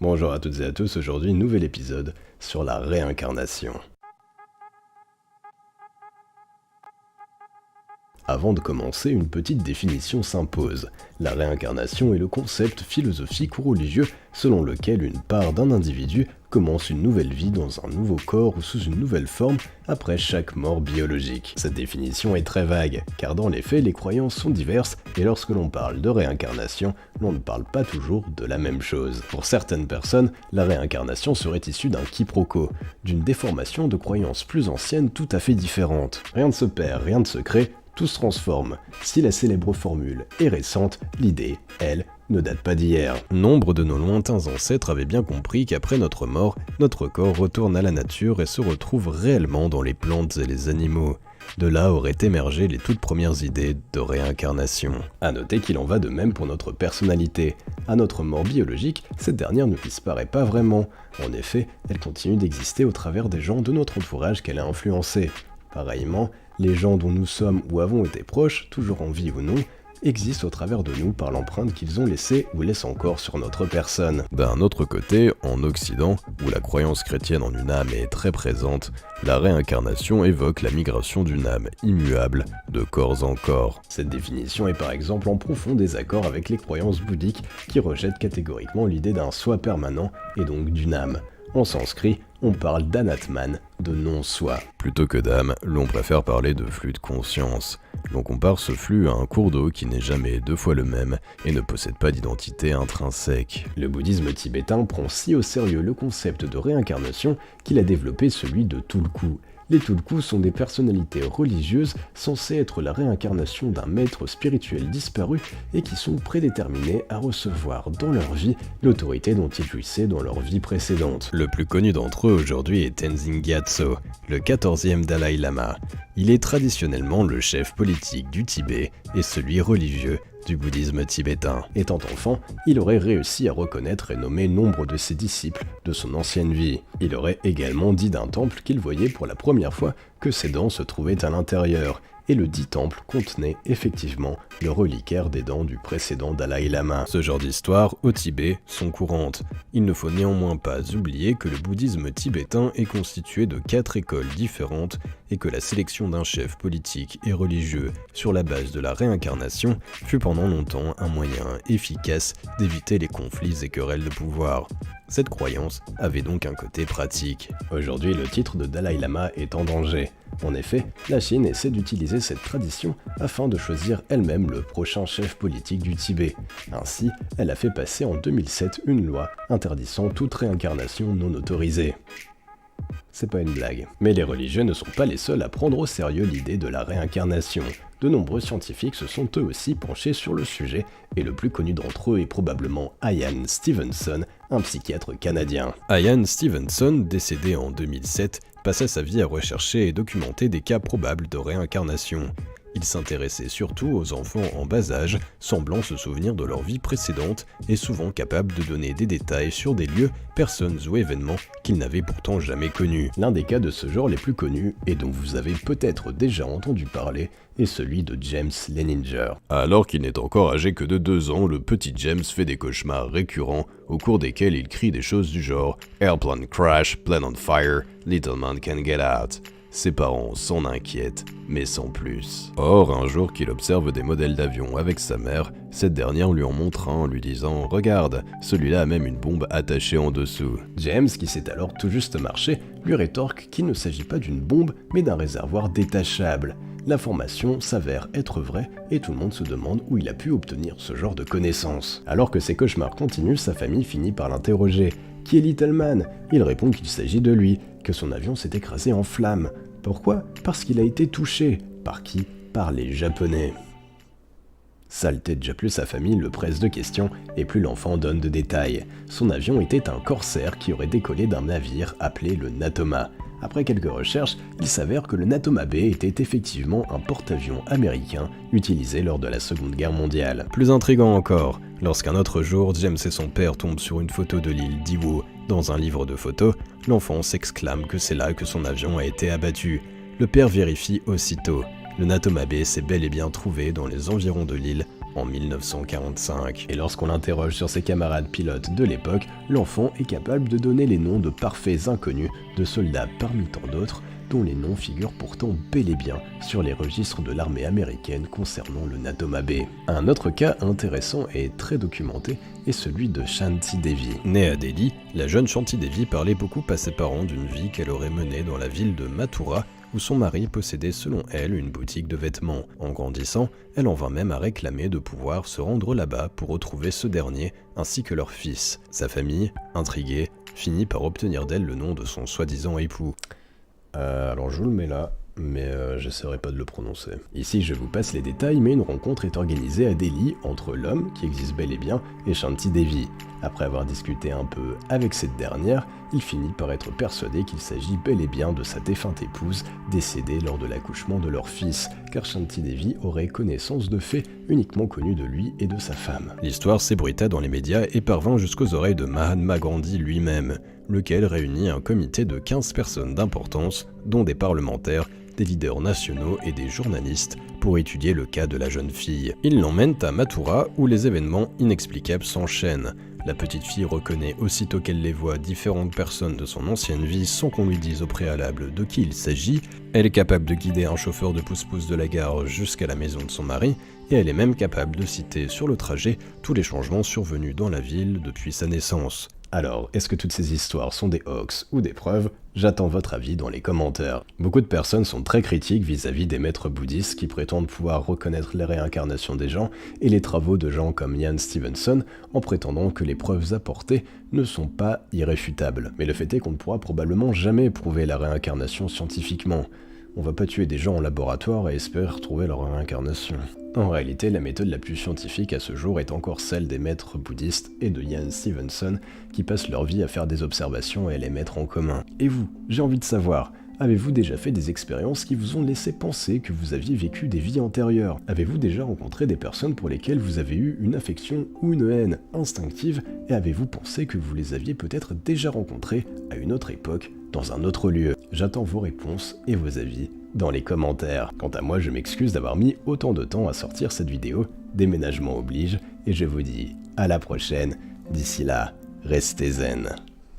Bonjour à toutes et à tous, aujourd'hui nouvel épisode sur la réincarnation. Avant de commencer, une petite définition s'impose. La réincarnation est le concept philosophique ou religieux selon lequel une part d'un individu commence une nouvelle vie dans un nouveau corps ou sous une nouvelle forme après chaque mort biologique. Cette définition est très vague, car dans les faits, les croyances sont diverses et lorsque l'on parle de réincarnation, l'on ne parle pas toujours de la même chose. Pour certaines personnes, la réincarnation serait issue d'un quiproquo, d'une déformation de croyances plus anciennes tout à fait différentes. Rien ne se perd, rien ne se crée, tout se transforme. Si la célèbre formule est récente, l'idée, elle, ne date pas d'hier. Nombre de nos lointains ancêtres avaient bien compris qu'après notre mort, notre corps retourne à la nature et se retrouve réellement dans les plantes et les animaux. De là auraient émergé les toutes premières idées de réincarnation. A noter qu'il en va de même pour notre personnalité. À notre mort biologique, cette dernière ne disparaît pas vraiment. En effet, elle continue d'exister au travers des gens de notre entourage qu'elle a influencés. Pareillement, les gens dont nous sommes ou avons été proches, toujours en vie ou non, existent au travers de nous par l'empreinte qu'ils ont laissée ou laissent encore sur notre personne. D'un autre côté, en Occident, où la croyance chrétienne en une âme est très présente, la réincarnation évoque la migration d'une âme immuable de corps en corps. Cette définition est par exemple en profond désaccord avec les croyances bouddhiques qui rejettent catégoriquement l'idée d'un soi permanent et donc d'une âme. En sanskrit, on parle d'anatman, de non-soi. Plutôt que d'âme, l'on préfère parler de flux de conscience. L'on compare ce flux à un cours d'eau qui n'est jamais deux fois le même et ne possède pas d'identité intrinsèque. Le bouddhisme tibétain prend si au sérieux le concept de réincarnation qu'il a développé celui de Tulku. Les Tulku sont des personnalités religieuses censées être la réincarnation d'un maître spirituel disparu et qui sont prédéterminés à recevoir dans leur vie l'autorité dont ils jouissaient dans leur vie précédente. Le plus connu d'entre eux aujourd'hui est Tenzin Gyatso, le 14e Dalai Lama. Il est traditionnellement le chef politique du Tibet et celui religieux du bouddhisme tibétain. Étant enfant, il aurait réussi à reconnaître et nommer nombre de ses disciples de son ancienne vie. Il aurait également dit d'un temple qu'il voyait pour la première fois que ses dents se trouvaient à l'intérieur, et le dit temple contenait effectivement le reliquaire des dents du précédent Dalai Lama. Ce genre d'histoires, au Tibet, sont courantes. Il ne faut néanmoins pas oublier que le bouddhisme tibétain est constitué de 4 écoles différentes et que la sélection d'un chef politique et religieux sur la base de la réincarnation fut pendant longtemps un moyen efficace d'éviter les conflits et querelles de pouvoir. Cette croyance avait donc un côté pratique. Aujourd'hui, le titre de Dalai Lama est en danger. En effet, la Chine essaie d'utiliser cette tradition afin de choisir elle-même le prochain chef politique du Tibet. Ainsi, elle a fait passer en 2007 une loi interdisant toute réincarnation non autorisée. C'est pas une blague. Mais les religieux ne sont pas les seuls à prendre au sérieux l'idée de la réincarnation. De nombreux scientifiques se sont eux aussi penchés sur le sujet, et le plus connu d'entre eux est probablement Ian Stevenson, un psychiatre canadien. Ian Stevenson, décédé en 2007, passa sa vie à rechercher et documenter des cas probables de réincarnation. Il s'intéressait surtout aux enfants en bas âge, semblant se souvenir de leur vie précédente et souvent capables de donner des détails sur des lieux, personnes ou événements qu'ils n'avaient pourtant jamais connus. L'un des cas de ce genre les plus connus, et dont vous avez peut-être déjà entendu parler, est celui de James Leininger. Alors qu'il n'est encore âgé que de 2 ans, le petit James fait des cauchemars récurrents au cours desquels il crie des choses du genre « Airplane crash, plane on fire, little man can get out ». Ses parents s'en inquiètent, mais sans plus. Or, un jour qu'il observe des modèles d'avions avec sa mère, cette dernière lui en montre un en lui disant « Regarde, celui-là a même une bombe attachée en dessous ». James, qui sait alors tout juste marcher, lui rétorque qu'il ne s'agit pas d'une bombe, mais d'un réservoir détachable. L'information s'avère être vraie et tout le monde se demande où il a pu obtenir ce genre de connaissances. Alors que ses cauchemars continuent, sa famille finit par l'interroger. Qui est Little Man ? Il répond qu'il s'agit de lui, que son avion s'est écrasé en flammes. Pourquoi ? Parce qu'il a été touché. Par qui ? Par les Japonais. Saleté déjà plus sa famille le presse de questions et plus l'enfant donne de détails. Son avion était un corsaire qui aurait décollé d'un navire appelé le Natoma. Après quelques recherches, il s'avère que le Natoma B était effectivement un porte-avions américain utilisé lors de la Seconde Guerre mondiale. Plus intriguant encore, lorsqu'un autre jour, James et son père tombent sur une photo de l'île d'Iwo dans un livre de photos, l'enfant s'exclame que c'est là que son avion a été abattu. Le père vérifie aussitôt. Le Natoma B s'est bel et bien trouvé dans les environs de l'île en 1945. Et lorsqu'on l'interroge sur ses camarades pilotes de l'époque, l'enfant est capable de donner les noms de parfaits inconnus de soldats parmi tant d'autres, dont les noms figurent pourtant bel et bien sur les registres de l'armée américaine concernant le Natoma Bay. Un autre cas intéressant et très documenté est celui de Shanti Devi. Née à Delhi, la jeune Shanti Devi parlait beaucoup à ses parents d'une vie qu'elle aurait menée dans la ville de Mathura, où son mari possédait selon elle une boutique de vêtements. En grandissant, elle en vint même à réclamer de pouvoir se rendre là-bas pour retrouver ce dernier, ainsi que leur fils. Sa famille, intriguée, finit par obtenir d'elle le nom de son soi-disant époux. Alors je vous le mets là, mais j'essaierai pas de le prononcer. Ici je vous passe les détails, mais une rencontre est organisée à Delhi entre l'homme, qui existe bel et bien, et Shanti Devi. Après avoir discuté un peu avec cette dernière, il finit par être persuadé qu'il s'agit bel et bien de sa défunte épouse, décédée lors de l'accouchement de leur fils, car Shanti Devi aurait connaissance de faits uniquement connus de lui et de sa femme. L'histoire s'ébruita dans les médias et parvint jusqu'aux oreilles de Mahatma Gandhi lui-même, lequel réunit un comité de 15 personnes d'importance, dont des parlementaires, des leaders nationaux et des journalistes, pour étudier le cas de la jeune fille. Ils l'emmènent à Mathura, où les événements inexplicables s'enchaînent. La petite fille reconnaît aussitôt qu'elle les voit différentes personnes de son ancienne vie sans qu'on lui dise au préalable de qui il s'agit. Elle est capable de guider un chauffeur de pousse-pousse de la gare jusqu'à la maison de son mari, et elle est même capable de citer sur le trajet tous les changements survenus dans la ville depuis sa naissance. Alors, est-ce que toutes ces histoires sont des hoax ou des preuves? J'attends votre avis dans les commentaires. Beaucoup de personnes sont très critiques vis-à-vis des maîtres bouddhistes qui prétendent pouvoir reconnaître les réincarnations des gens et les travaux de gens comme Ian Stevenson en prétendant que les preuves apportées ne sont pas irréfutables. Mais le fait est qu'on ne pourra probablement jamais prouver la réincarnation scientifiquement. On va pas tuer des gens en laboratoire et espérer retrouver leur réincarnation. En réalité, la méthode la plus scientifique à ce jour est encore celle des maîtres bouddhistes et de Ian Stevenson qui passent leur vie à faire des observations et à les mettre en commun. Et vous, j'ai envie de savoir, avez-vous déjà fait des expériences qui vous ont laissé penser que vous aviez vécu des vies antérieures? Avez-vous déjà rencontré des personnes pour lesquelles vous avez eu une affection ou une haine instinctive et avez-vous pensé que vous les aviez peut-être déjà rencontrées à une autre époque, dans un autre lieu? J'attends vos réponses et vos avis dans les commentaires. Quant à moi, je m'excuse d'avoir mis autant de temps à sortir cette vidéo, déménagement oblige, et je vous dis à la prochaine. D'ici là, restez zen.